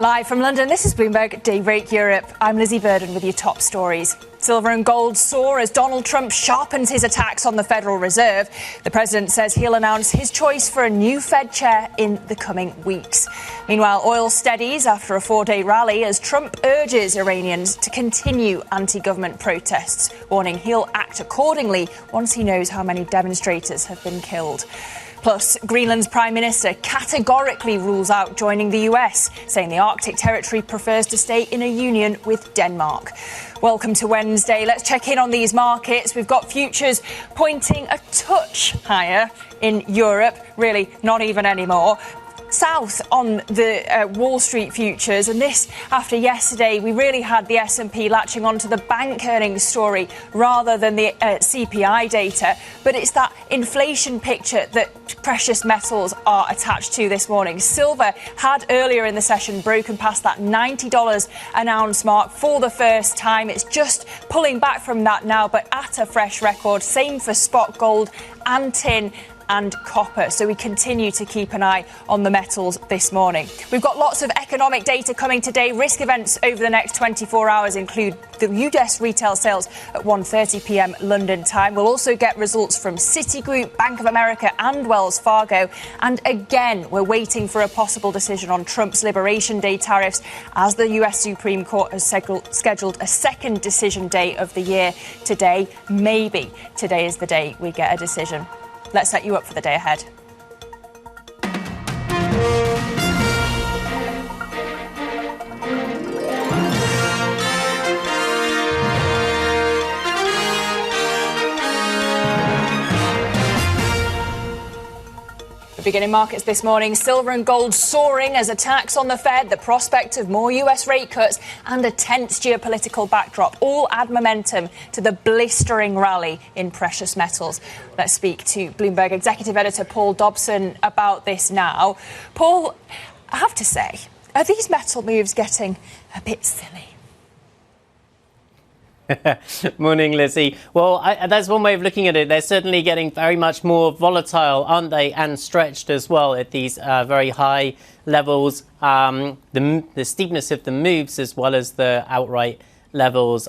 Live from London, this is Bloomberg Daybreak Europe. I'm Lizzie Burden with your top stories. Silver and gold soar as Donald Trump sharpens his attacks on the Federal Reserve. The president says he'll announce his choice for a new Fed chair in the coming weeks. Meanwhile, oil steadies after a four-day rally as Trump urges Iranians to continue anti-government protests, warning he'll act accordingly once he knows how many demonstrators have been killed. Plus, Greenland's Prime Minister categorically rules out joining the US, saying the Arctic territory prefers to stay in a union with Denmark. Welcome to Wednesday. Let's check in on these markets. We've got futures pointing a touch higher in Europe, really not even anymore. South on the Wall Street futures, and this after yesterday we really had the S&P latching onto the bank earnings story rather than the CPI data, but it's that inflation picture that precious metals are attached to this morning. Silver had earlier in the session broken past that $90 an ounce mark for the first time. It's just pulling back from that now, but at a fresh record. Same for spot gold and tin and copper. So we continue to keep an eye on the metals this morning. We've got lots of economic data coming today. Risk events over the next 24 hours include the US retail sales at 1:30 p.m. London time. We'll also get results from Citigroup, Bank of America and Wells Fargo. And again, we're waiting for a possible decision on Trump's Liberation Day tariffs as the US Supreme Court has scheduled a second decision day of the year today. Maybe today is the day we get a decision. Let's set you up for the day ahead. Beginning markets this morning, silver and gold soaring as attacks on the Fed, the prospect of more US rate cuts and a tense geopolitical backdrop all add momentum to the blistering rally in precious metals. Let's speak to Bloomberg executive editor Paul Dobson about this now. Paul, I have to say, are these metal moves getting a bit silly? Morning, Lizzie. Well, that's one way of looking at it. They're certainly getting very much more volatile, aren't they? And stretched as well at these very high levels. The steepness of the moves as well as the outright levels,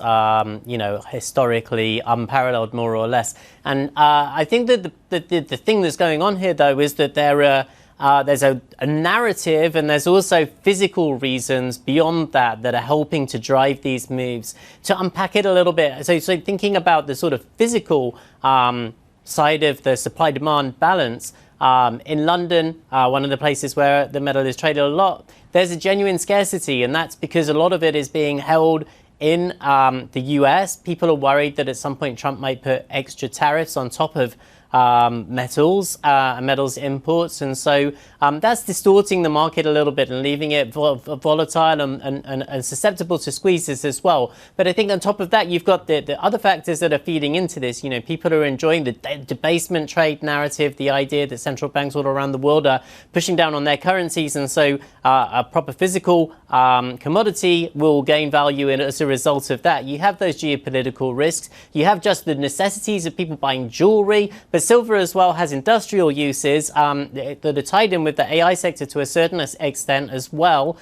historically unparalleled more or less. And I think that the thing that's going on here, though, is that there's a narrative and there's also physical reasons beyond that are helping to drive these moves. To unpack it a little bit, so thinking about the sort of physical side of the supply-demand balance, in London, one of the places where the metal is traded a lot, there's a genuine scarcity, and that's because a lot of it is being held in the US. People are worried that at some point Trump might put extra tariffs on top of metals imports, and so that's distorting the market a little bit and leaving it volatile and susceptible to squeezes as well. But I think on top of that, you've got the other factors that are feeding into this. You know, people are enjoying the debasement trade narrative, the idea that central banks all around the world are pushing down on their currencies, and so a proper physical commodity will gain value as a result of that. You have those geopolitical risks. You have just the necessities of people buying jewelry, but silver as well has industrial uses that are tied in with the AI sector to a certain extent as well.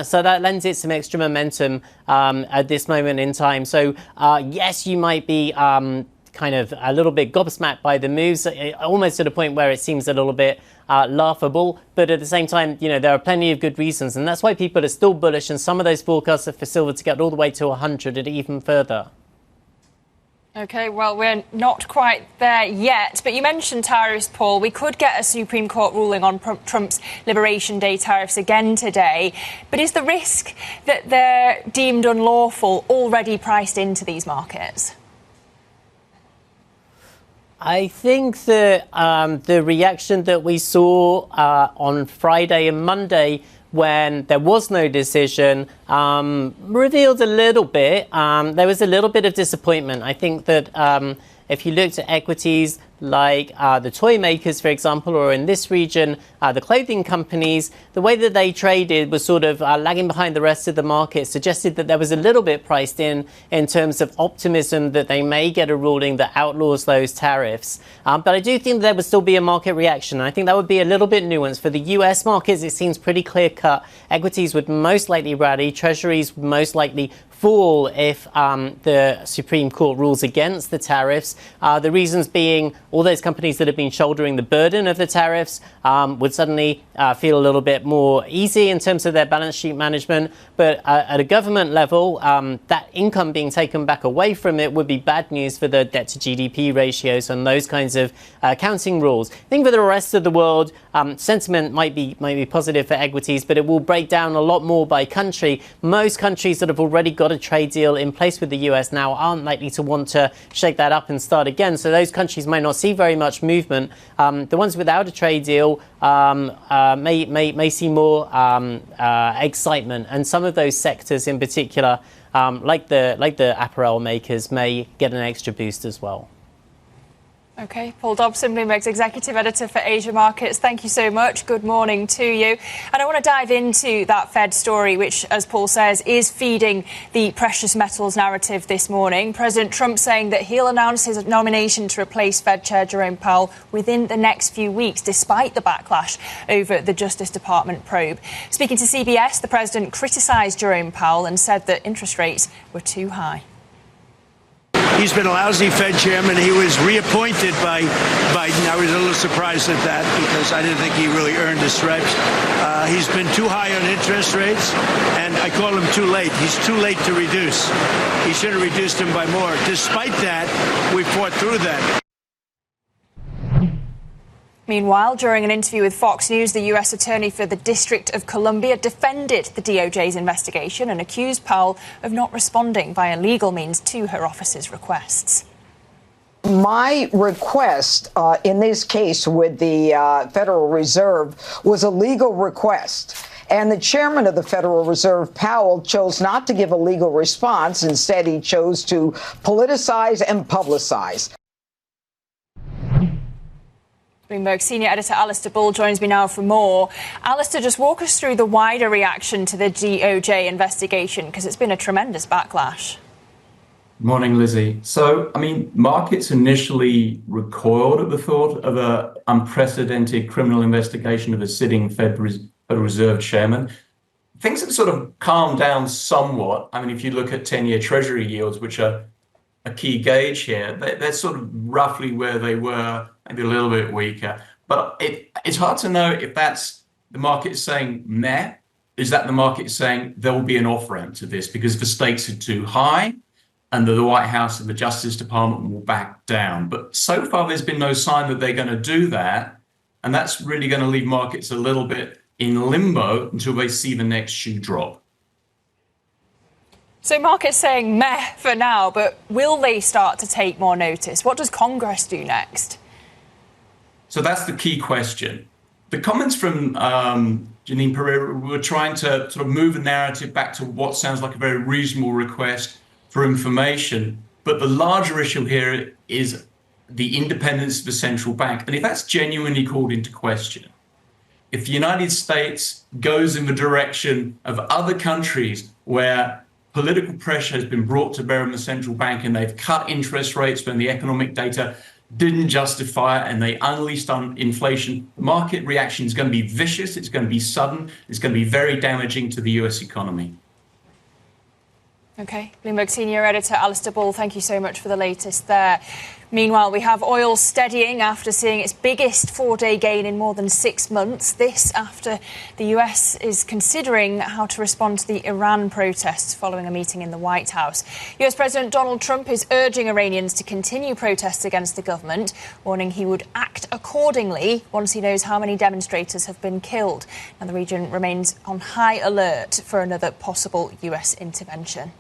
So that lends it some extra momentum at this moment in time. So yes, you might be kind of a little bit gobsmacked by the moves, almost to the point where it seems a little bit laughable. But at the same time, there are plenty of good reasons. And that's why people are still bullish. And some of those forecasts are for silver to get all the way to 100 and even further. OK, well, we're not quite there yet. But you mentioned tariffs, Paul. We could get a Supreme Court ruling on Trump's Liberation Day tariffs again today. But is the risk that they're deemed unlawful already priced into these markets? I think that the reaction that we saw on Friday and Monday when there was no decision revealed a little bit. There was a little bit of disappointment. I think that if you looked at equities, like the toy makers, for example, or in this region, the clothing companies, the way that they traded was sort of lagging behind the rest of the market, suggested that there was a little bit priced in terms of optimism that they may get a ruling that outlaws those tariffs. But I do think that there would still be a market reaction. I think that would be a little bit nuanced. For the US markets, it seems pretty clear cut. Equities would most likely rally, treasuries would most likely fall if the Supreme Court rules against the tariffs. The reasons being all those companies that have been shouldering the burden of the tariffs would suddenly feel a little bit more easy in terms of their balance sheet management. But at a government level, that income being taken back away from it would be bad news for the debt to GDP ratios and those kinds of accounting rules. I think for the rest of the world, sentiment might be positive for equities, but it will break down a lot more by country. Most countries that have already got a trade deal in place with the US now aren't likely to want to shake that up and start again. So those countries might not see very much movement. The ones without a trade deal may see more excitement, and some of those sectors in particular, like the apparel makers, may get an extra boost as well. OK, Paul Dobson, Bloomberg's executive editor for Asia Markets. Thank you so much. Good morning to you. And I want to dive into that Fed story, which, as Paul says, is feeding the precious metals narrative this morning. President Trump saying that he'll announce his nomination to replace Fed Chair Jerome Powell within the next few weeks, despite the backlash over the Justice Department probe. Speaking to CBS, the president criticised Jerome Powell and said that interest rates were too high. He's been a lousy Fed chairman. He was reappointed by Biden. I was a little surprised at that because I didn't think he really earned the stripes. He's been too high on interest rates, and I call him too late. He's too late to reduce. He should have reduced them by more. Despite that, we fought through that. Meanwhile, during an interview with Fox News, the U.S. Attorney for the District of Columbia defended the DOJ's investigation and accused Powell of not responding via legal means to her office's requests. My request in this case with the Federal Reserve was a legal request. And the chairman of the Federal Reserve, Powell, chose not to give a legal response. Instead, he chose to politicize and publicize. Bloomberg senior editor Alistair Bull joins me now for more. Alistair, just walk us through the wider reaction to the DOJ investigation, because it's been a tremendous backlash. Morning, Lizzie. So, markets initially recoiled at the thought of an unprecedented criminal investigation of a sitting Federal Reserve chairman. Things have sort of calmed down somewhat. If you look at 10-year Treasury yields, which are a key gauge here, they're sort of roughly where they were, maybe a little bit weaker. But it's hard to know if that's the market saying meh. Is that the market saying there will be an off-ramp to this because the stakes are too high and the White House and the Justice Department will back down? But so far, there's been no sign that they're going to do that. And that's really going to leave markets a little bit in limbo until they see the next shoe drop. So markets saying meh for now, but will they start to take more notice? What does Congress do next? So that's the key question. The comments from Janine Pereira were trying to sort of move the narrative back to what sounds like a very reasonable request for information. But the larger issue here is the independence of the central bank. And if that's genuinely called into question, if the United States goes in the direction of other countries where political pressure has been brought to bear on the central bank and they've cut interest rates when the economic data didn't justify it and they unleashed on inflation, the market reaction is going to be vicious, it's going to be sudden, it's going to be very damaging to the US economy. OK. Bloomberg senior editor Alistair Bull, thank you so much for the latest there. Meanwhile, we have oil steadying after seeing its biggest four-day gain in more than 6 months. This after the US is considering how to respond to the Iran protests following a meeting in the White House. US President Donald Trump is urging Iranians to continue protests against the government, warning he would act accordingly once he knows how many demonstrators have been killed. And the region remains on high alert for another possible US intervention.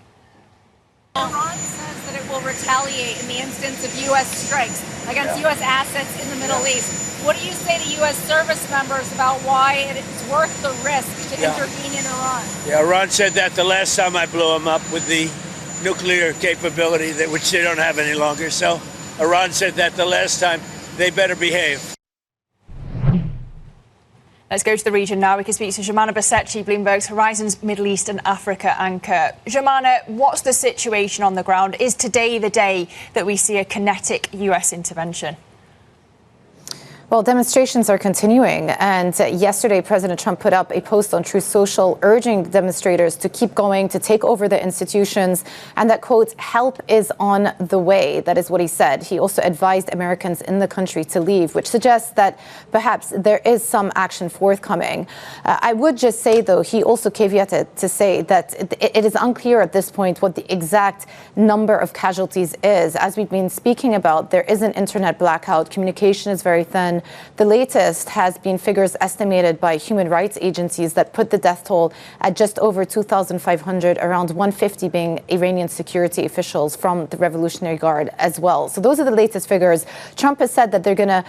Iran says that it will retaliate in the instance of U.S. strikes against U.S. assets in the Middle East. What do you say to U.S. service members about why it's worth the risk to intervene in Iran? Yeah, Iran said that the last time I blew them up with the nuclear capability, which they don't have any longer. So Iran said that the last time. they better behave. Let's go to the region now. We can speak to Jomana Basecchi, Bloomberg's Horizons Middle East and Africa anchor. Jomana, what's the situation on the ground? Is today the day that we see a kinetic US intervention? Well, demonstrations are continuing, and yesterday President Trump put up a post on Truth Social urging demonstrators to keep going, to take over the institutions, and that, quote, help is on the way. That is what he said. He also advised Americans in the country to leave, which suggests that perhaps there is some action forthcoming. I would just say, though, he also caveated to say that it is unclear at this point what the exact number of casualties is. As we've been speaking about, there is an internet blackout. Communication is very thin. The latest has been figures estimated by human rights agencies that put the death toll at just over 2,500, around 150 being Iranian security officials from the Revolutionary Guard as well. So those are the latest figures. Trump has said that they're going to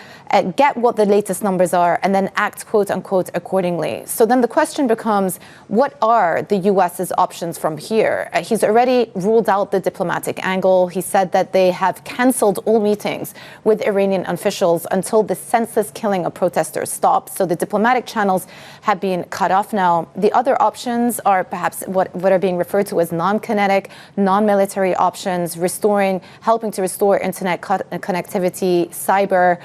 get what the latest numbers are and then act, quote unquote, accordingly. So then the question becomes, what are the U.S.'s options from here? He's already ruled out the diplomatic angle. He said that they have canceled all meetings with Iranian officials until the senseless killing of protesters stops. So the diplomatic channels have been cut off now. The other options are perhaps what are being referred to as non-kinetic, non-military options, helping to restore internet connectivity, cyber.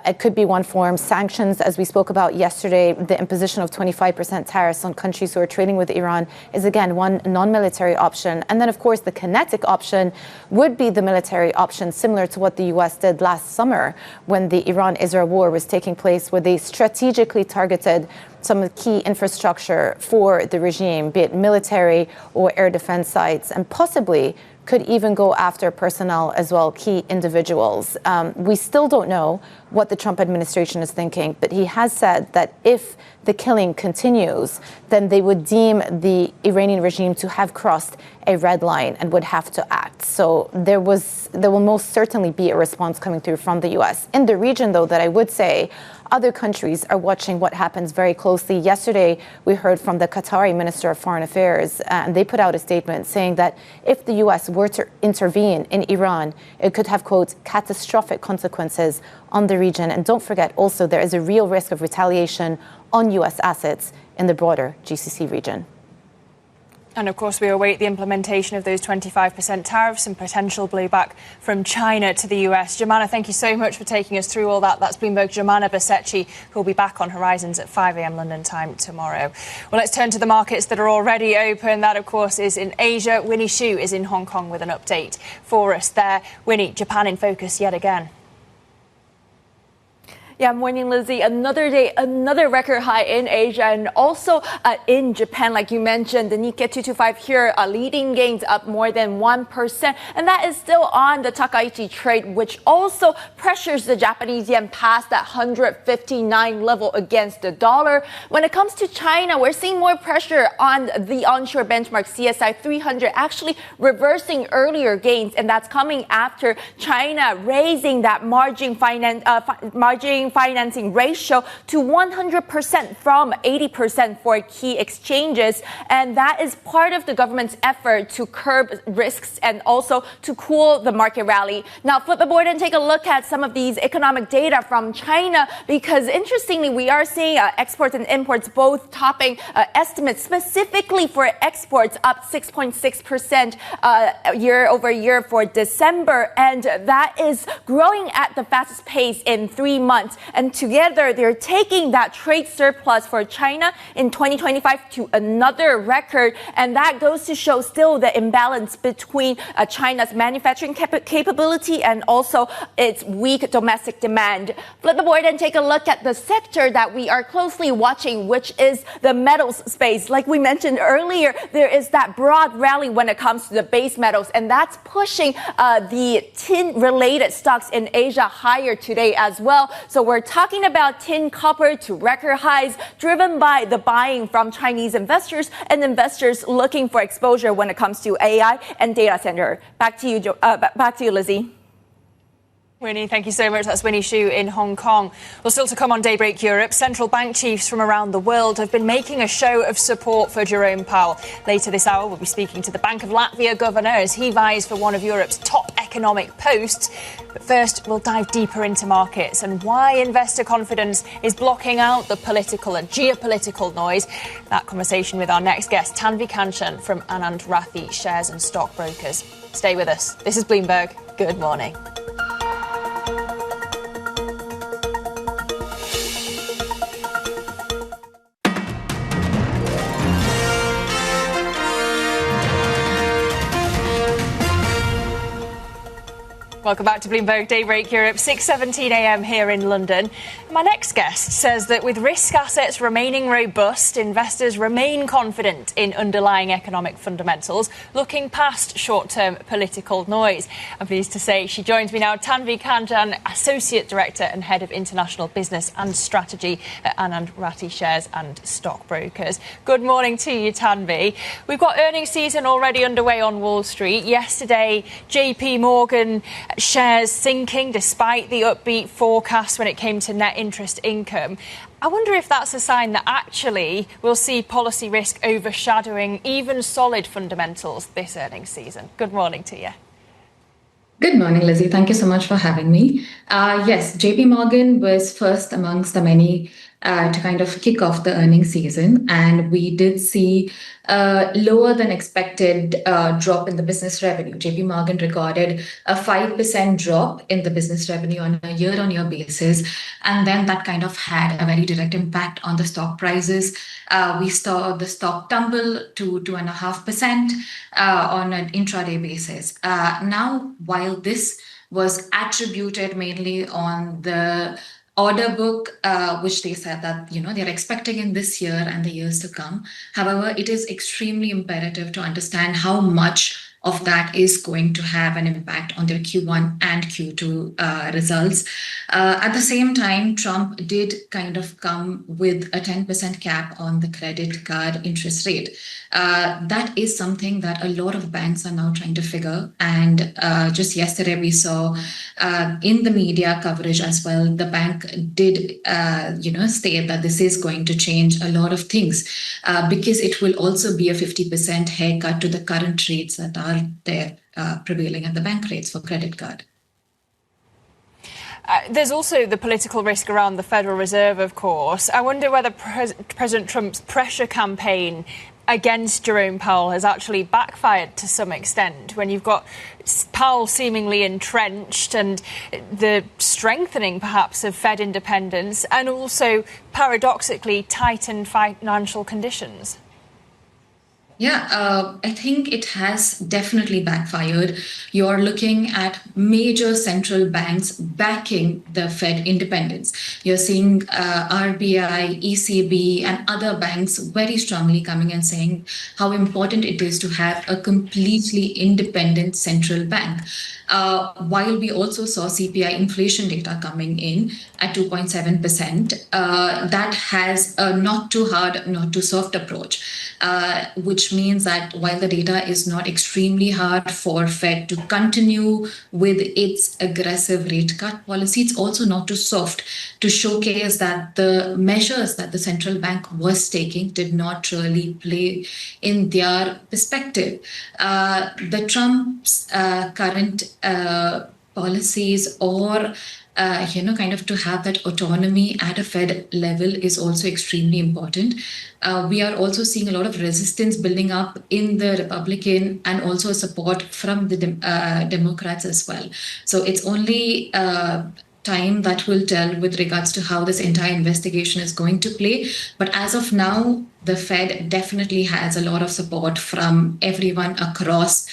It could be one form. Sanctions, as we spoke about yesterday, the imposition of 25% tariffs on countries who are trading with Iran is, again, one non-military option. And then, of course, the kinetic option would be the military option, similar to what the U.S. did last summer when the Iran-Israel war was taking place, where they strategically targeted some key infrastructure for the regime, be it military or air defense sites, and possibly could even go after personnel as well, key individuals. We still don't know what the Trump administration is thinking, but he has said that if the killing continues, then they would deem the Iranian regime to have crossed a red line and would have to act. So there will most certainly be a response coming through from the U.S. In the region, though, that I would say other countries are watching what happens very closely. Yesterday, we heard from the Qatari Minister of Foreign Affairs, and they put out a statement saying that if the U.S. were to intervene in Iran, it could have, quote, catastrophic consequences on the region. And don't forget, also, there is a real risk of retaliation on U.S. assets in the broader GCC region. And of course, we await the implementation of those 25% tariffs and potential blowback from China to the US. Jomana, thank you so much for taking us through all that. That's Bloomberg's Jomana Basecchi, who will be back on Horizons at 5 a.m. London time tomorrow. Well, let's turn to the markets that are already open. That, of course, is in Asia. Winnie Xu is in Hong Kong with an update for us there. Winnie, Japan in focus yet again. Yeah, morning, Lizzie. Another day, another record high in Asia and also in Japan. Like you mentioned, the Nikkei 225 here leading gains up more than 1%. And that is still on the Takaichi trade, which also pressures the Japanese yen past that 159 level against the dollar. When it comes to China, we're seeing more pressure on the onshore benchmark CSI 300, actually reversing earlier gains. And that's coming after China raising that margin financing ratio to 100% from 80% for key exchanges. And that is part of the government's effort to curb risks and also to cool the market rally. Now, flip the board and take a look at some of these economic data from China, because interestingly, we are seeing exports and imports both topping estimates, specifically for exports up 6.6% year over year for December. And that is growing at the fastest pace in 3 months. And together, they're taking that trade surplus for China in 2025 to another record. And that goes to show still the imbalance between China's manufacturing capability and also its weak domestic demand. Flip the board and take a look at the sector that we are closely watching, which is the metals space. Like we mentioned earlier, there is that broad rally when it comes to the base metals, and that's pushing the tin-related stocks in Asia higher today as well. So we're talking about tin, copper to record highs, driven by the buying from Chinese investors and investors looking for exposure when it comes to AI and data center. Back to you, Lizzie. Winnie, thank you so much. That's Winnie Xu in Hong Kong. Well, still to come on Daybreak Europe, central bank chiefs from around the world have been making a show of support for Jerome Powell. Later this hour, we'll be speaking to the Bank of Latvia governor as he vies for one of Europe's top economic posts. But first, we'll dive deeper into markets and why investor confidence is blocking out the political and geopolitical noise. That conversation with our next guest, Tanvi Kanchan from Anand, Rathi, Shares and Stockbrokers. Stay with us. This is Bloomberg. Good morning. Welcome back to Bloomberg Daybreak Europe, 6:17 a.m. here in London. My next guest says that with risk assets remaining robust, investors remain confident in underlying economic fundamentals, looking past short-term political noise. I'm pleased to say she joins me now, Tanvi Kanchan, Associate Director and Head of International Business and Strategy at Anand, Rathi, Shares and Stockbrokers. Good morning to you, Tanvi. We've got earnings season already underway on Wall Street. Yesterday, JP Morgan shares sinking despite the upbeat forecast when it came to net interest income. I wonder if that's a sign that actually we'll see policy risk overshadowing even solid fundamentals this earnings season. Good morning to you. Good morning, Lizzie. Thank you so much for having me. Yes, JP Morgan was first amongst the many to kind of kick off the earnings season. And we did see lower than expected drop in the business revenue. JP Morgan recorded a 5% drop in the business revenue on a year-on-year basis. And then that kind of had a very direct impact on the stock prices. We saw the stock tumble to 2.5% on an intraday basis. Now, while this was attributed mainly on the order book, which they said that, they're expecting in this year and the years to come. However, it is extremely imperative to understand how much of that is going to have an impact on their Q1 and Q2 results. At the same time, Trump did kind of come with a 10% cap on the credit card interest rate. That is something that a lot of banks are now trying to figure. And just yesterday, we saw in the media coverage as well, the bank did, state that this is going to change a lot of things because it will also be a 50% haircut to the current rates that are there prevailing at the bank rates for credit card. There's also the political risk around the Federal Reserve, of course. I wonder whether President Trump's pressure campaign against Jerome Powell has actually backfired to some extent when you've got Powell seemingly entrenched and the strengthening perhaps of Fed independence and also paradoxically tightened financial conditions. Yeah, I think it has definitely backfired. You're looking at major central banks backing the Fed independence. You're seeing RBI, ECB, and other banks very strongly coming and saying how important it is to have a completely independent central bank. While we also saw CPI inflation data coming in at 2.7%, that has a not too hard, not too soft approach, which means that while the data is not extremely hard for Fed to continue with its aggressive rate cut policy, it's also not too soft to showcase that the measures that the central bank was taking did not really play in their perspective. The Trump's current policies or kind of to have that autonomy at a Fed level is also extremely important. We are also seeing a lot of resistance building up in the Republican and also support from the Democrats as well. So it's only time that will tell with regards to how this entire investigation is going to play. But as of now, the Fed definitely has a lot of support from everyone across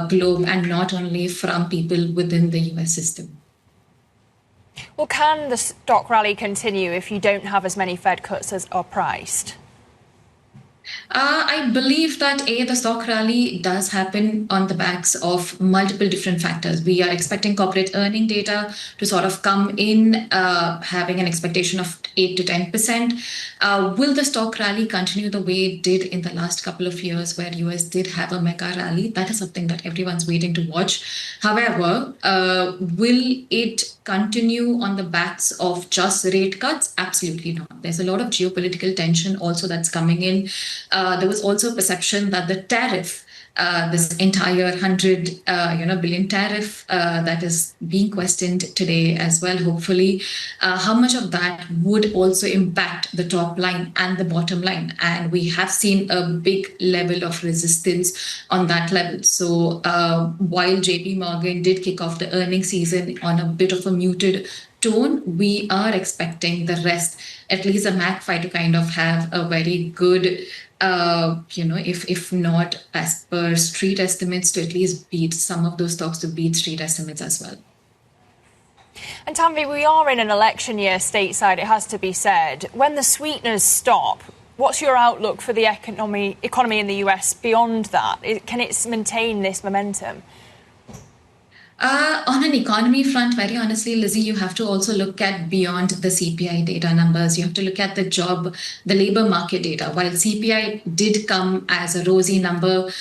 globe and not only from people within the US system. Well, can the stock rally continue if you don't have as many Fed cuts as are priced? I believe that the stock rally does happen on the backs of multiple different factors. We are expecting corporate earning data to sort of come in, having an expectation of 8 to 10%. Will the stock rally continue the way it did in the last couple of years where US did have a mega rally? That is something that everyone's waiting to watch. However, will it continue on the backs of just rate cuts? Absolutely not. There's a lot of geopolitical tension also that's coming in. There was also a perception that the tariff this entire $100 billion tariff that is being questioned today as well, hopefully, how much of that would also impact the top line and the bottom line. And we have seen a big level of resistance on that level. So while JP Morgan did kick off the earnings season on a bit of a muted tone, we are expecting the rest, at least the MACFI, to kind of have a very good, if not as per street estimates, to at least beat some of those stocks, to beat street estimates as well. And Tanvi, we are in an election year stateside, it has to be said. When the sweeteners stop, what's your outlook for the economy in the US beyond that? Can it maintain this momentum? On an economy front, very honestly, Lizzie, you have to also look at beyond the CPI data numbers. You have to look at the labor market data. While CPI did come as a rosy number,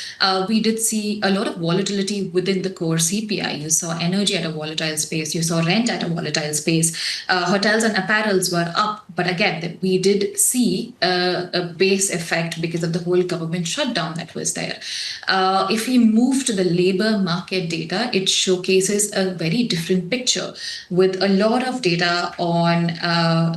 we did see a lot of volatility within the core CPI. You saw energy at a volatile space. You saw rent at a volatile space. Hotels and apparels were up. But again, we did see a base effect because of the whole government shutdown that was there. If we move to the labor market data, it showcases a very different picture, with a lot of data on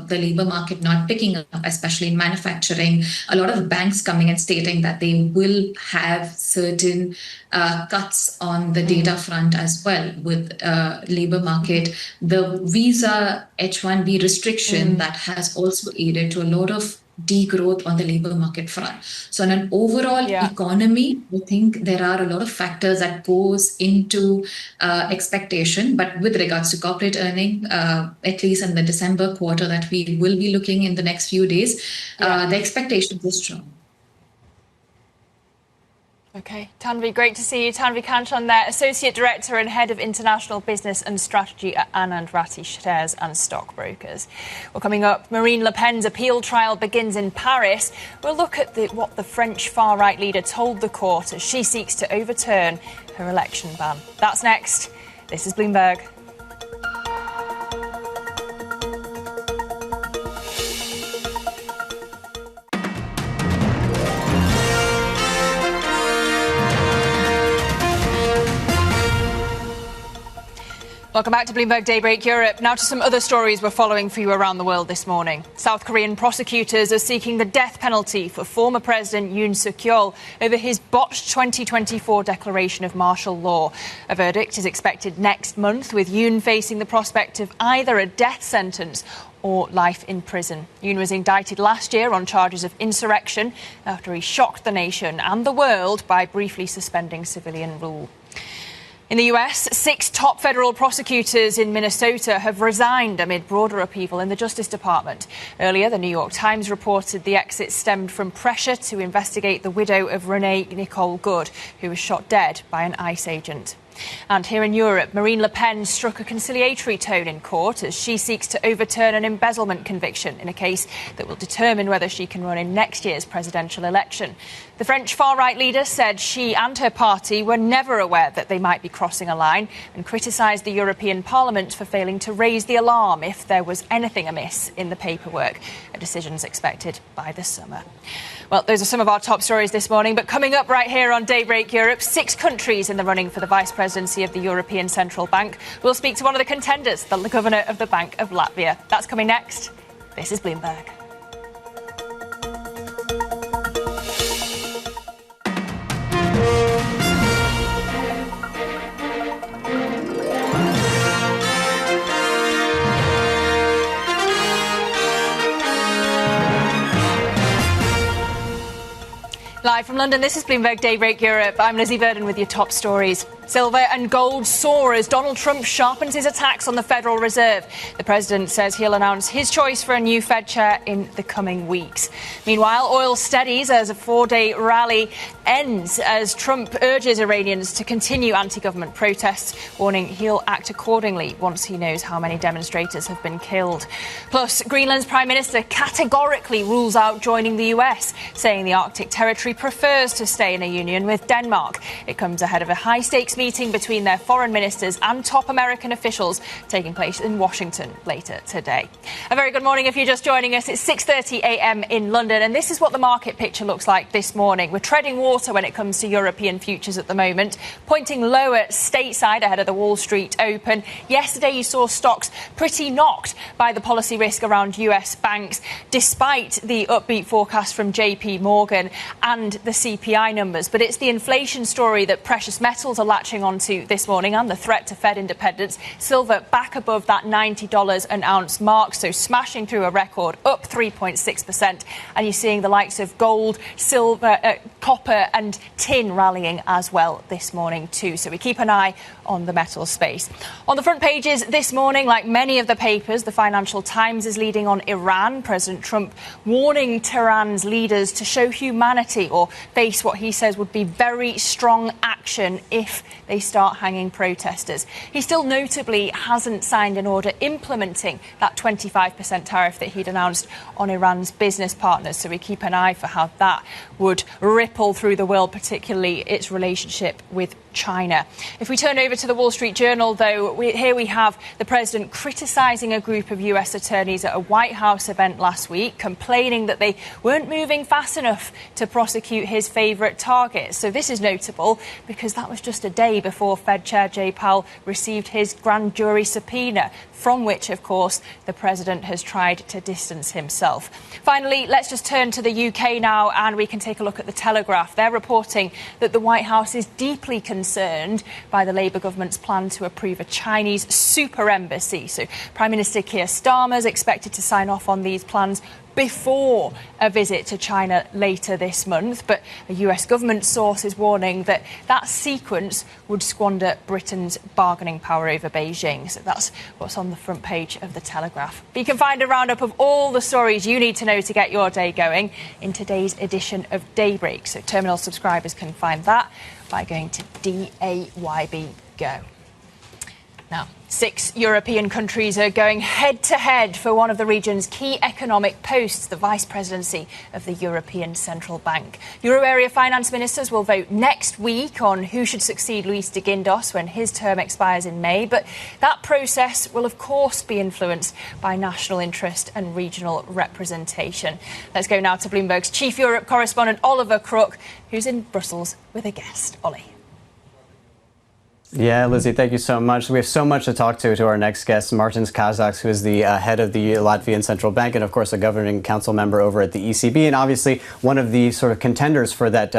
the labor market not picking up, especially in manufacturing. A lot of banks coming and stating that they will have certain cuts on the data front as well with labor market. The visa H-1B restriction that has also aided to a lot of degrowth on the labor market front. So on an overall economy, I think there are a lot of factors that goes into expectation. But with regards to corporate earning, at least in the December quarter that we will be looking in the next few days, the expectations are strong. Okay, Tanvi, great to see you. Tanvi Kanchan there, Associate Director and Head of International Business and Strategy at Anand Rathi Shares and Stockbrokers. Well, coming up, Marine Le Pen's appeal trial begins in Paris. We'll look at what the French far-right leader told the court as she seeks to overturn her election ban. That's next. This is Bloomberg. Welcome back to Bloomberg Daybreak Europe. Now to some other stories we're following for you around the world this morning. South Korean prosecutors are seeking the death penalty for former President Yoon Suk-yeol over his botched 2024 declaration of martial law. A verdict is expected next month, with Yoon facing the prospect of either a death sentence or life in prison. Yoon was indicted last year on charges of insurrection after he shocked the nation and the world by briefly suspending civilian rule. In the US, 6 top federal prosecutors in Minnesota have resigned amid broader upheaval in the Justice Department. Earlier, the New York Times reported the exit stemmed from pressure to investigate the widow of Renee Nicole Good, who was shot dead by an ICE agent. And here in Europe, Marine Le Pen struck a conciliatory tone in court as she seeks to overturn an embezzlement conviction in a case that will determine whether she can run in next year's presidential election. The French far-right leader said she and her party were never aware that they might be crossing a line and criticised the European Parliament for failing to raise the alarm if there was anything amiss in the paperwork. A decision's expected by the summer. Well, those are some of our top stories this morning. But coming up right here on Daybreak Europe, 6 countries in the running for the vice presidency of the European Central Bank. We'll speak to one of the contenders, the governor of the Bank of Latvia. That's coming next. This is Bloomberg. Live from London, this is Bloomberg Daybreak Europe. I'm Lizzie Burden with your top stories. Silver and gold soar as Donald Trump sharpens his attacks on the Federal Reserve. The president says he'll announce his choice for a new Fed chair in the coming weeks. Meanwhile, oil steadies as a 4-day rally ends as Trump urges Iranians to continue anti-government protests, warning he'll act accordingly once he knows how many demonstrators have been killed. Plus, Greenland's Prime Minister categorically rules out joining the US, saying the Arctic territory prefers to stay in a union with Denmark. It comes ahead of a high-stakes next meeting between their foreign ministers and top American officials taking place in Washington later today. A very good morning if you're just joining us. It's 6:30 a.m. in London, and this is what the market picture looks like this morning. We're treading water when it comes to European futures at the moment, pointing lower stateside ahead of the Wall Street Open. Yesterday, you saw stocks pretty knocked by the policy risk around US banks, despite the upbeat forecast from JP Morgan and the CPI numbers. But it's the inflation story that precious metals are latching onto this morning, and the threat to Fed independence. Silver back above that $90 an ounce mark, so smashing through a record, up 3.6%. And you're seeing the likes of gold, silver, copper and tin rallying as well this morning too. So we keep an eye on the metal space. On the front pages this morning, like many of the papers, the Financial Times is leading on Iran. President Trump warning Tehran's leaders to show humanity or face what he says would be very strong action if they start hanging protesters. He still notably hasn't signed an order implementing that 25% tariff that he'd announced on Iran's business partners. So we keep an eye for how that would ripple through the world, particularly its relationship with China. If we turn over to the Wall Street Journal, though, here we have the president criticising a group of US attorneys at a White House event last week, complaining that they weren't moving fast enough to prosecute his favourite targets. So this is notable because that was just a day before Fed Chair Jay Powell received his grand jury subpoena, from which, of course, the president has tried to distance himself. Finally, let's just turn to the UK now, and we can take a look at the Telegraph. They're reporting that the White House is deeply concerned by the Labour government's plan to approve a Chinese super embassy. So Prime Minister Keir Starmer is expected to sign off on these plans before a visit to China later this month. But a US government source is warning that that sequence would squander Britain's bargaining power over Beijing. So that's what's on the front page of the Telegraph. But you can find a roundup of all the stories you need to know to get your day going in today's edition of Daybreak. So Terminal subscribers can find that by going to DAYB Go. Now, 6 European countries are going head-to-head for one of the region's key economic posts, the vice presidency of the European Central Bank. Euro area finance ministers will vote next week on who should succeed Luis de Guindos when his term expires in May. But that process will, of course, be influenced by national interest and regional representation. Let's go now to Bloomberg's chief Europe correspondent, Oliver Crook, who's in Brussels with a guest. Ollie. Yeah, Lizzie, thank you so much. We have so much to talk to our next guest, Mārtiņš Kazāks, who is the head of the Latvian Central Bank and, of course, a governing council member over at the ECB, and obviously one of the sort of contenders for that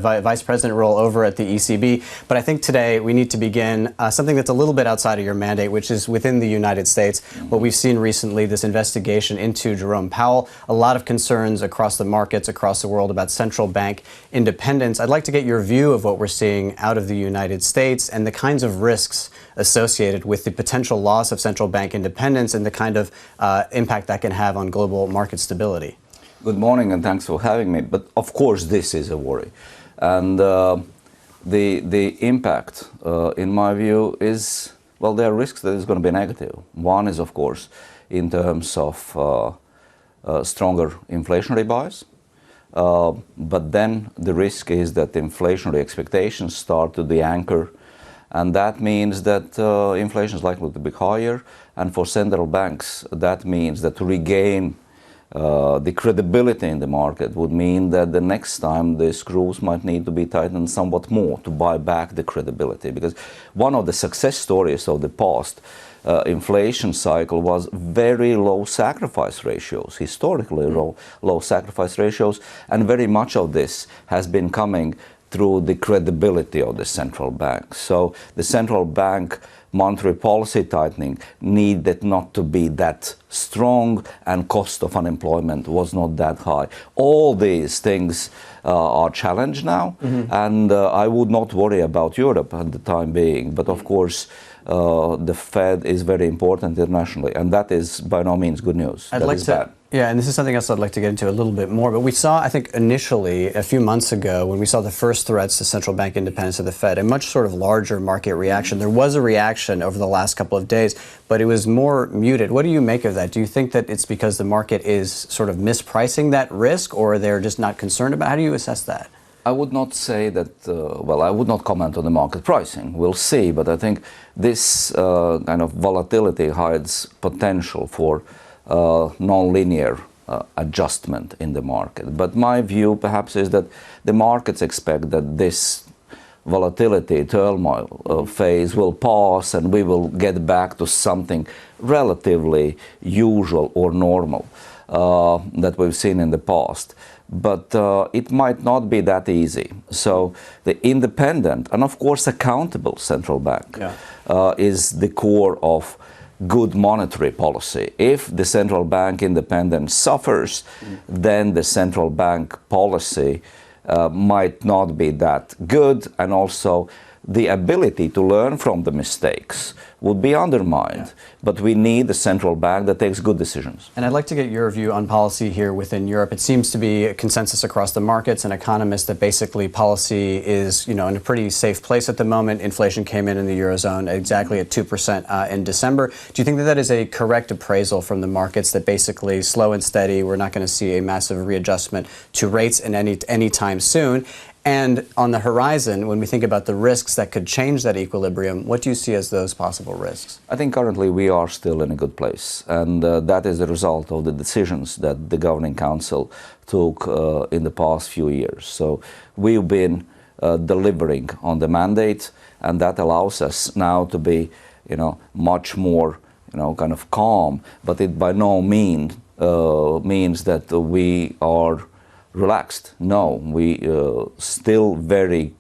vice president role over at the ECB. But I think today we need to begin something that's a little bit outside of your mandate, which is within the United States. What we've seen recently, this investigation into Jerome Powell, a lot of concerns across the markets, across the world about central bank independence. I'd like to get your view of what we're seeing out of the United States and the kinds of risks associated with the potential loss of central bank independence and the kind of impact that can have on global market stability. Good morning and thanks for having me. But of course, this is a worry. And the impact, in my view, is, well, there are risks that is going to be negative. One is, of course, in terms of stronger inflationary bias. But then the risk is that the inflationary expectations start to de-anchor. And that means that inflation is likely to be higher. And for central banks, that means that to regain the credibility in the market would mean that the next time the screws might need to be tightened somewhat more to buy back the credibility. Because one of the success stories of the past inflation cycle was very low sacrifice ratios, historically low sacrifice ratios. And very much of this has been coming through the credibility of the central bank. So the central bank monetary policy tightening needed not to be that strong, and cost of unemployment was not that high. All these things are challenged now, and I would not worry about Europe at the time being. But of course, the Fed is very important internationally, and that is by no means good news. Yeah, and this is something else I'd like to get into a little bit more. But we saw, I think, initially, a few months ago, when we saw the first threats to central bank independence of the Fed, a much sort of larger market reaction. There was a reaction over the last couple of days, but it was more muted. What do you make of that? Do you think that it's because the market is sort of mispricing that risk, or they're just not concerned about it? How do you assess that? I would not say that, I would not comment on the market pricing. We'll see, but I think this kind of volatility hides potential for non-linear adjustment in the market. But my view perhaps is that the markets expect that this volatility, turmoil phase will pass and we will get back to something relatively usual or normal that we've seen in the past. But it might not be that easy. So the independent and of course accountable central bank is the core of good monetary policy. If the central bank independence suffers, then the central bank policy might not be that good, and also the ability to learn from the mistakes would be undermined. But we need a central bank that takes good decisions. And I'd like to get your view on policy here within Europe. It seems to be a consensus across the markets and economists that basically policy is, in a pretty safe place at the moment. Inflation came in the Eurozone exactly at 2% in December. Do you think that that is a correct appraisal from the markets, that basically slow and steady, we're not going to see a massive readjustment to rates in any time soon? And on the horizon, when we think about the risks that could change that equilibrium, what do you see as those possible risks? I think currently we are still in a good place, and that is the result of the decisions that the Governing Council took in the past few years. So we've been delivering on the mandate, and that allows us now to be, much more, kind of calm. But it by no means means that we are relaxed. No, we still very,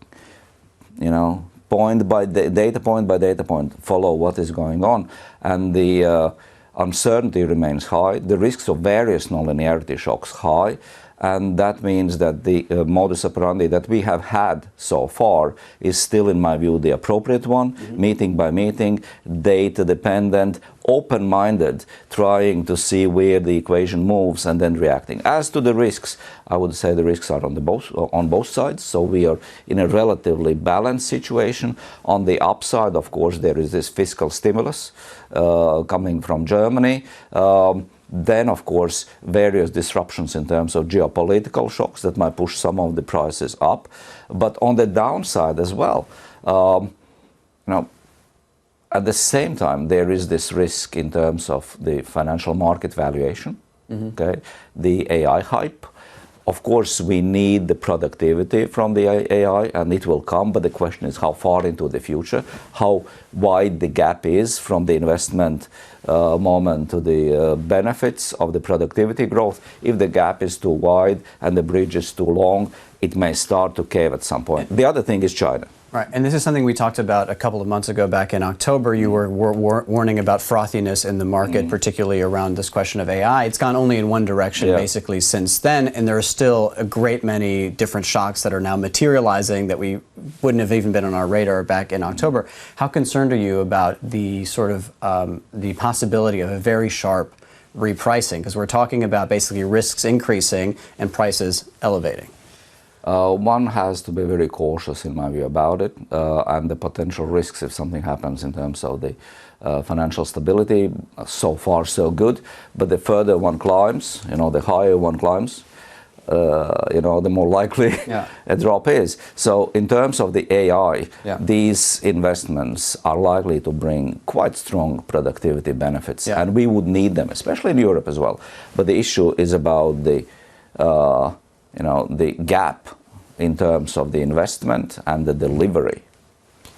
point by data point, follow what is going on. And the uncertainty remains high, the risks of various nonlinearity shocks high, and that means that the modus operandi that we have had so far is still, in my view, the appropriate one, meeting by meeting, data-dependent, open-minded, trying to see where the equation moves and then reacting. As to the risks, I would say the risks are on both sides, so we are in a relatively balanced situation. On the upside, of course, there is this fiscal stimulus coming from Germany. Then, of course, various disruptions in terms of geopolitical shocks that might push some of the prices up. But on the downside as well, at the same time, there is this risk in terms of the financial market valuation, the AI hype. Of course, we need the productivity from the AI, and it will come, but the question is how far into the future, how wide the gap is from the investment moment to the benefits of the productivity growth. If the gap is too wide and the bridge is too long, it may start to cave at some point. The other thing is China. Right, and this is something we talked about a couple of months ago. Back in October, you were warning about frothiness in the market, particularly around this question of AI. It's gone only in one direction, basically, since then, and there are still a great many different shocks that are now materializing that we wouldn't have even been on our radar back in October. How concerned are you about the sort of the possibility of a very sharp repricing? Because we're talking about basically risks increasing and prices elevating. One has to be very cautious, in my view, about it, and the potential risks if something happens in terms of the financial stability. So far, so good. But the further one climbs, the higher one climbs, the more likely a drop is. So in terms of the AI, these investments are likely to bring quite strong productivity benefits, and we would need them, especially in Europe as well. But the issue is about the gap in terms of the investment and the delivery.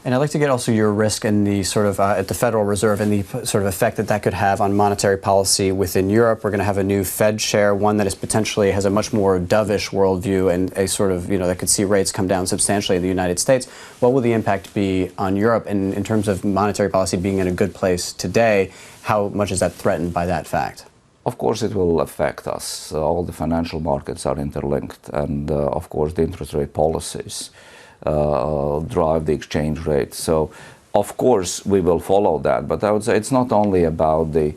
And I'd like to get also your risk in the sort of at the Federal Reserve and the sort of effect that could have on monetary policy within Europe. We're going to have a new Fed chair, one that is potentially has a much more dovish worldview and a sort of, that could see rates come down substantially in the United States. What will the impact be on Europe? And in terms of monetary policy being in a good place today, how much is that threatened by that fact? Of course, it will affect us. All the financial markets are interlinked, and of course, the interest rate policies drive the exchange rate. So, of course, we will follow that. But I would say it's not only about the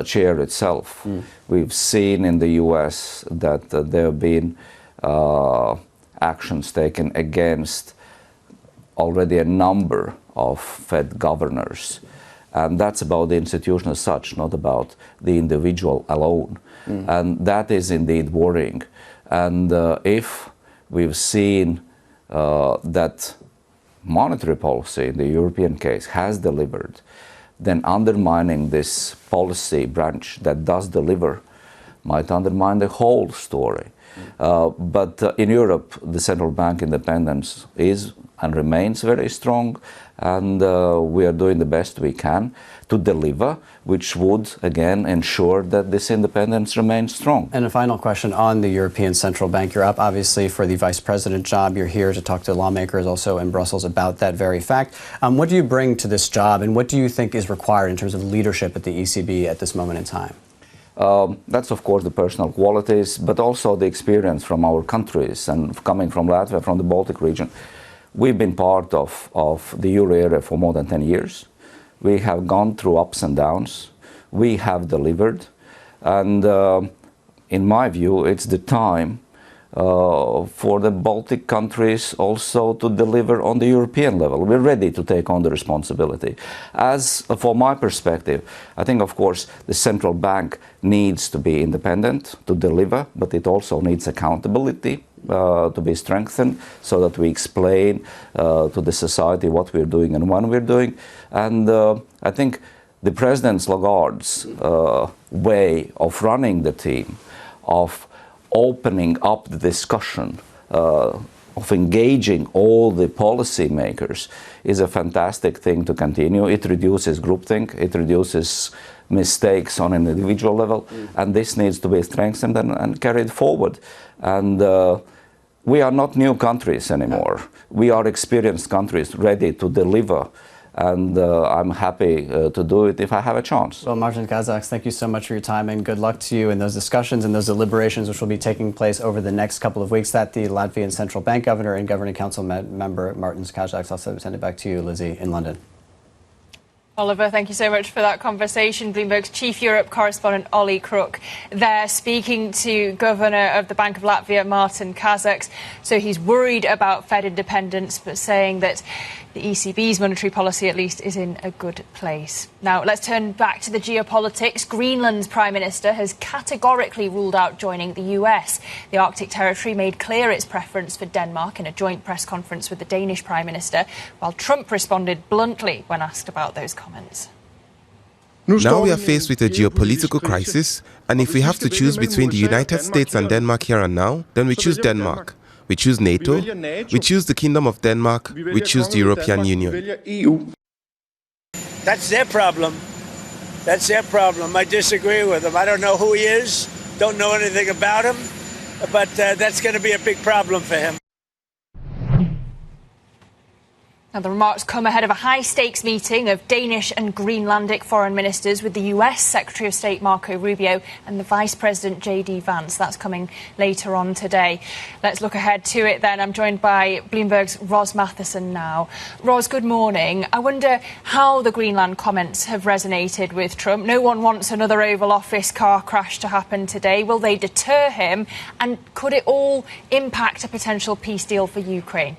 chair itself. We've seen in the US that there have been actions taken against already a number of Fed governors. And that's about the institution as such, not about the individual alone. And that is indeed worrying. And if we've seen that monetary policy in the European case has delivered, then undermining this policy branch that does deliver might undermine the whole story. But in Europe, the central bank independence is and remains very strong, and we are doing the best we can to deliver, which would, again, ensure that this independence remains strong. And a final question on the European Central Bank. You're up, obviously, for the vice president job. You're here to talk to lawmakers also in Brussels about that very fact. What do you bring to this job, and what do you think is required in terms of leadership at the ECB at this moment in time? That's, of course, the personal qualities, but also the experience from our countries and coming from Latvia, from the Baltic region. We've been part of the euro area for more than 10 years. We have gone through ups and downs. We have delivered. And in my view, it's the time for the Baltic countries also to deliver on the European level. We're ready to take on the responsibility. As for my perspective, I think, of course, the central bank needs to be independent to deliver, but it also needs accountability to be strengthened so that we explain to the society what we're doing and when we're doing. And I think the President Lagarde's way of running the team, of opening up the discussion, of engaging all the policymakers is a fantastic thing to continue. It reduces groupthink, it reduces mistakes on an individual level, and this needs to be strengthened and carried forward. And we are not new countries anymore. We are experienced countries ready to deliver. And I'm happy to do it if I have a chance. Well, Mārtiņš, Kazāks, thank you so much for your time, and good luck to you in those discussions and those deliberations which will be taking place over the next couple of weeks. That the Latvian Central Bank Governor and Governing Council member Mārtiņš Kazāks. I'll send it back to you, Lizzie, in London. Oliver, thank you so much for that conversation. Bloomberg's chief Europe correspondent Ollie Crook there speaking to Governor of the Bank of Latvia, Mārtiņš Kazāks. So he's worried about Fed independence, but saying that the ECB's monetary policy, at least, is in a good place. Now, let's turn back to the geopolitics. Greenland's Prime Minister has categorically ruled out joining the US. The Arctic territory made clear its preference for Denmark in a joint press conference with the Danish Prime Minister, while Trump responded bluntly when asked about those comments. Now we are faced with a geopolitical crisis, and if we have to choose between the United States and Denmark here and now, then we choose Denmark. We choose NATO, we choose the Kingdom of Denmark, we choose the European Union. That's their problem. That's their problem. I disagree with them. I don't know who he is, don't know anything about him, but that's going to be a big problem for him. Now, the remarks come ahead of a high-stakes meeting of Danish and Greenlandic foreign ministers with the US Secretary of State Marco Rubio and the Vice President J.D. Vance. That's coming later on today. Let's look ahead to it then. I'm joined by Bloomberg's Ros Matheson now. Ros, good morning. I wonder how the Greenland comments have resonated with Trump. No one wants another Oval Office car crash to happen today. Will they deter him? And could it all impact a potential peace deal for Ukraine?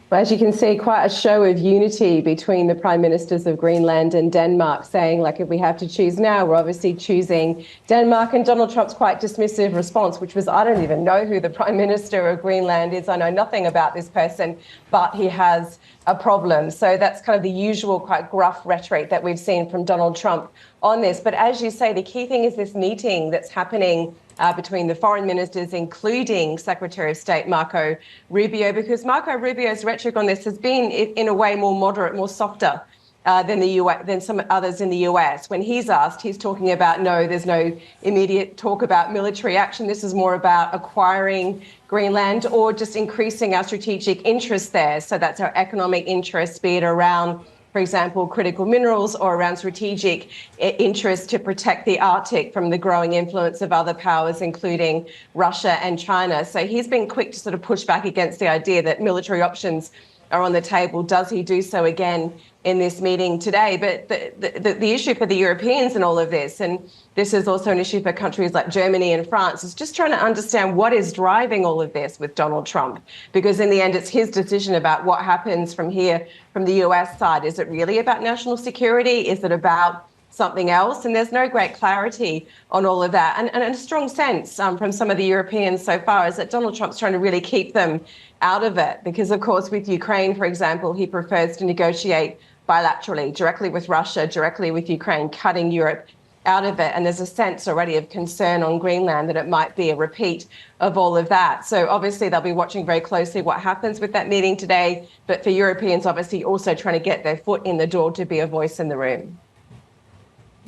Well, as you can see, quite a show of unity between the prime ministers of Greenland and Denmark, saying, like, if we have to choose now, we're obviously choosing Denmark. And Donald Trump's quite dismissive response, which was, I don't even know who the prime minister of Greenland is. I know nothing about this person, but he has a problem. So that's kind of the usual quite gruff rhetoric that we've seen from Donald Trump on this. But as you say, the key thing is this meeting that's happening between the foreign ministers, including Secretary of State Marco Rubio, because Marco Rubio's rhetoric on this has been, in a way, more moderate, more softer than some others in the US. When he's asked, he's talking about, no, there's no immediate talk about military action. This is more about acquiring Greenland or just increasing our strategic interest there. So that's our economic interest, be it around, for example, critical minerals, or around strategic interest to protect the Arctic from the growing influence of other powers, including Russia and China. So he's been quick to sort of push back against the idea that military options are on the table. Does he do so again in this meeting today? But the issue for the Europeans in all of this, and this is also an issue for countries like Germany and France, is just trying to understand what is driving all of this with Donald Trump. Because in the end, it's his decision about what happens from here, from the US side. Is it really about national security? Is it about something else. And there's no great clarity on all of that. And a strong sense from some of the Europeans so far is that Donald Trump's trying to really keep them out of it. Because, of course, with Ukraine, for example, he prefers to negotiate bilaterally, directly with Russia, directly with Ukraine, cutting Europe out of it. And there's a sense already of concern on Greenland that it might be a repeat of all of that. So obviously they'll be watching very closely what happens with that meeting today. But for Europeans, obviously also trying to get their foot in the door to be a voice in the room.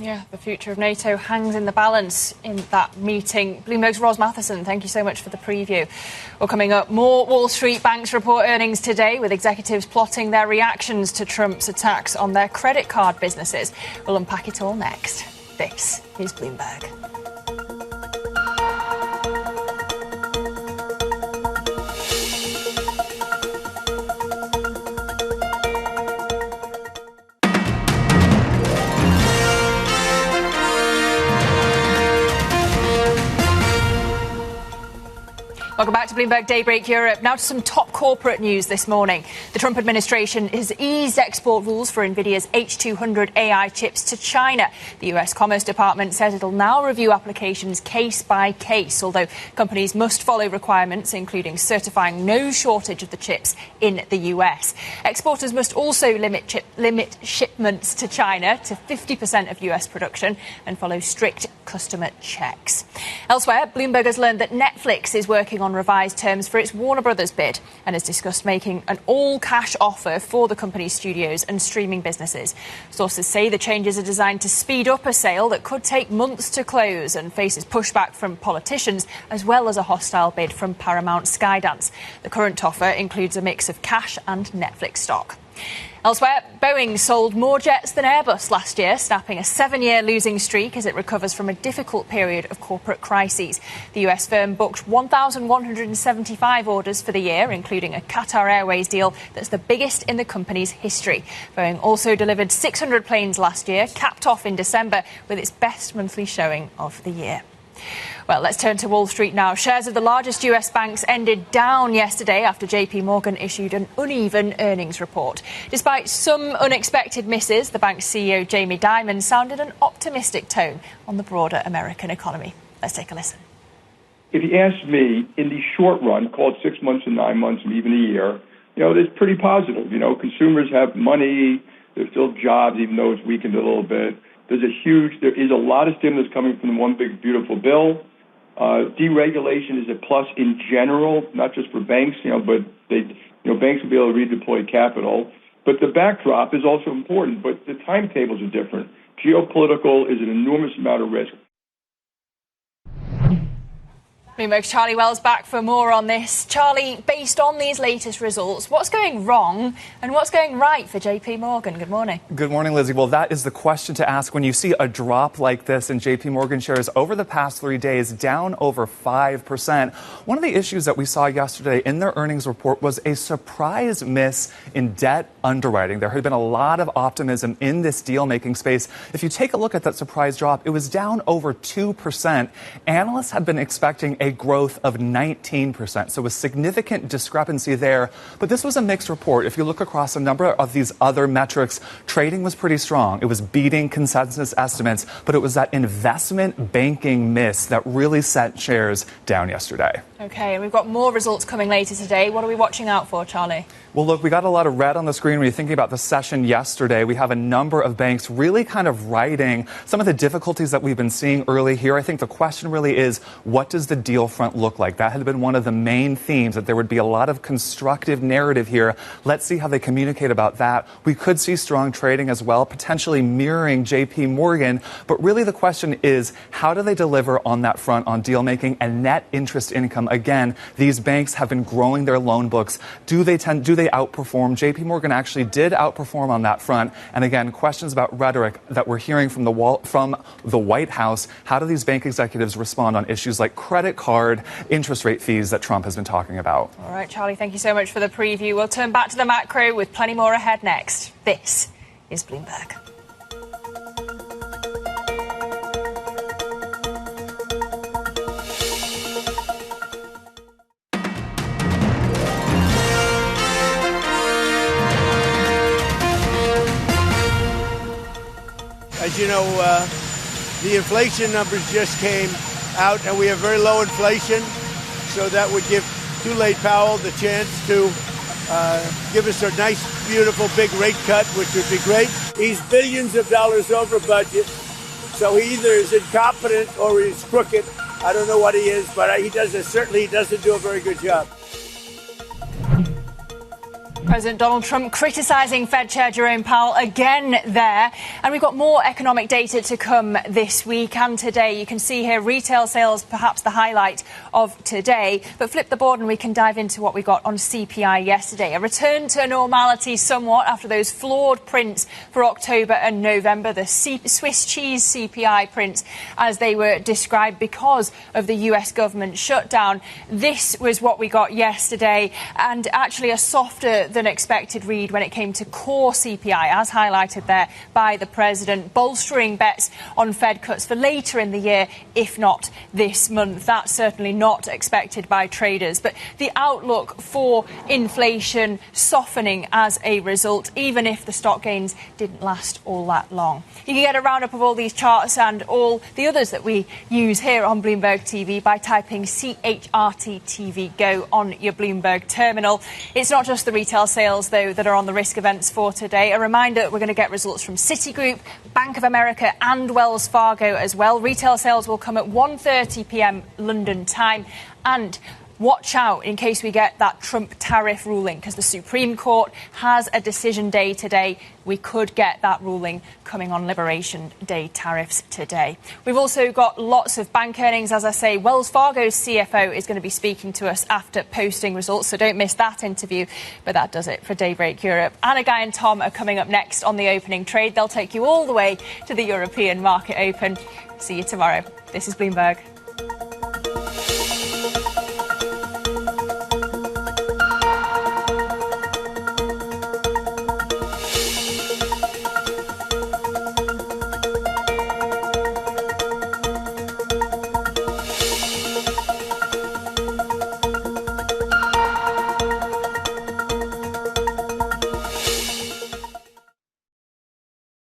Yeah, the future of NATO hangs in the balance in that meeting. Bloomberg's Ros Matheson, thank you so much for the preview. Well, coming up, more Wall Street banks report earnings today, with executives plotting their reactions to Trump's attacks on their credit card businesses. We'll unpack it all next. This is Bloomberg. Welcome back to Bloomberg Daybreak Europe. Now to some top corporate news this morning. The Trump administration has eased export rules for NVIDIA's H200 AI chips to China. The US Commerce Department says it'll now review applications case by case, although companies must follow requirements, including certifying no shortage of the chips in the US. Exporters must also limit shipments to China to 50% of US production and follow strict customer checks. Elsewhere, Bloomberg has learned that Netflix is working on revised terms for its Warner Brothers bid and has discussed making an all-cash offer for the company's studios and streaming businesses. Sources say the changes are designed to speed up a sale that could take months to close and faces pushback from politicians, as well as a hostile bid from Paramount Skydance. The current offer includes a mix of cash and Netflix stock. Elsewhere, Boeing sold more jets than Airbus last year, snapping a 7-year losing streak as it recovers from a difficult period of corporate crises. The US firm booked 1,175 orders for the year, including a Qatar Airways deal that's the biggest in the company's history. Boeing also delivered 600 planes last year, capped off in December with its best monthly showing of the year. Well, let's turn to Wall Street now. Shares of the largest US banks ended down yesterday after JP Morgan issued an uneven earnings report. Despite some unexpected misses, the bank's CEO Jamie Dimon sounded an optimistic tone on the broader American economy. Let's take a listen. If you ask me, in the short run, call it 6 months and 9 months and even a year, it's pretty positive. Consumers have money. There's still jobs, even though it's weakened a little bit. There is a lot of stimulus coming from the one big beautiful bill. Deregulation is a plus in general, not just for banks, but banks will be able to redeploy capital. But the backdrop is also important, but the timetables are different. Geopolitical is an enormous amount of risk. Bloomberg's Charlie Wells back for more on this. Charlie, based on these latest results, what's going wrong and what's going right for JP Morgan? Good morning. Good morning, Lizzie. Well, that is the question to ask when you see a drop like this in JP Morgan shares over the past 3 days, down over 5%. One of the issues that we saw yesterday in their earnings report was a surprise miss in debt underwriting. There had been a lot of optimism in this deal-making space. If you take a look at that surprise drop, it was down over 2%. Analysts had been expecting a growth of 19%, so a significant discrepancy there. But this was a mixed report. If you look across a number of these other metrics, trading was pretty strong. It was beating consensus estimates, but it was that investment banking miss that really sent shares down yesterday. OK, and we've got more results coming later today. What are we watching out for, Charlie? Well, look, we got a lot of red on the screen when you're thinking about the session yesterday. We have a number of banks really kind of riding some of the difficulties that we've been seeing early here. I think the question really is, what does the deal front look like? That had been one of the main themes, that there would be a lot of constructive narrative here. Let's see how they communicate about that. We could see strong trading as well, potentially mirroring JP Morgan. But really the question is, how do they deliver on that front on deal making and net interest income? Again, these banks have been growing their loan books. Do they outperform? JP Morgan actually did outperform on that front. And again, questions about rhetoric that we're hearing from the White House. How do these bank executives respond on issues like credit card, interest rate fees that Trump has been talking about? All right, Charlie, thank you so much for the preview. We'll turn back to the macro with plenty more ahead next. This is Bloomberg. I you know, the inflation numbers just came out, and we have very low inflation, so that would give too late Powell the chance to give us a nice, beautiful, big rate cut, which would be great. He's billions of dollars over budget, so he either is incompetent or he's crooked. I don't know what he is, but certainly he doesn't do a very good job. President Donald Trump criticising Fed Chair Jerome Powell again there. And we've got more economic data to come this week and today. You can see here retail sales, perhaps the highlight of today. But flip the board and we can dive into what we got on CPI yesterday. A return to normality somewhat after those flawed prints for October and November. The Swiss cheese CPI prints as they were described because of the US government shutdown. This was what we got yesterday, and actually a softer than expected read when it came to core CPI, as highlighted there by the president, bolstering bets on Fed cuts for later in the year, if not this month. That's certainly not expected by traders. But the outlook for inflation softening as a result, even if the stock gains didn't last all that long. You can get a roundup of all these charts and all the others that we use here on Bloomberg TV by typing CHRT TV Go on your Bloomberg terminal. It's not just the retail sales, though, that are on the risk events for today. A reminder, we're going to get results from Citigroup, Bank of America and Wells Fargo as well. Retail sales will come at 1:30 p.m. London time. And watch out in case we get that Trump tariff ruling, because the Supreme Court has a decision day today. We could get that ruling coming on Liberation Day tariffs today. We've also got lots of bank earnings. As I say, Wells Fargo's CFO is going to be speaking to us after posting results, so don't miss that interview. But that does it for Daybreak Europe. Anna, Guy and Tom are coming up next on the opening trade. They'll take you all the way to the European market open. See you tomorrow. This is Bloomberg.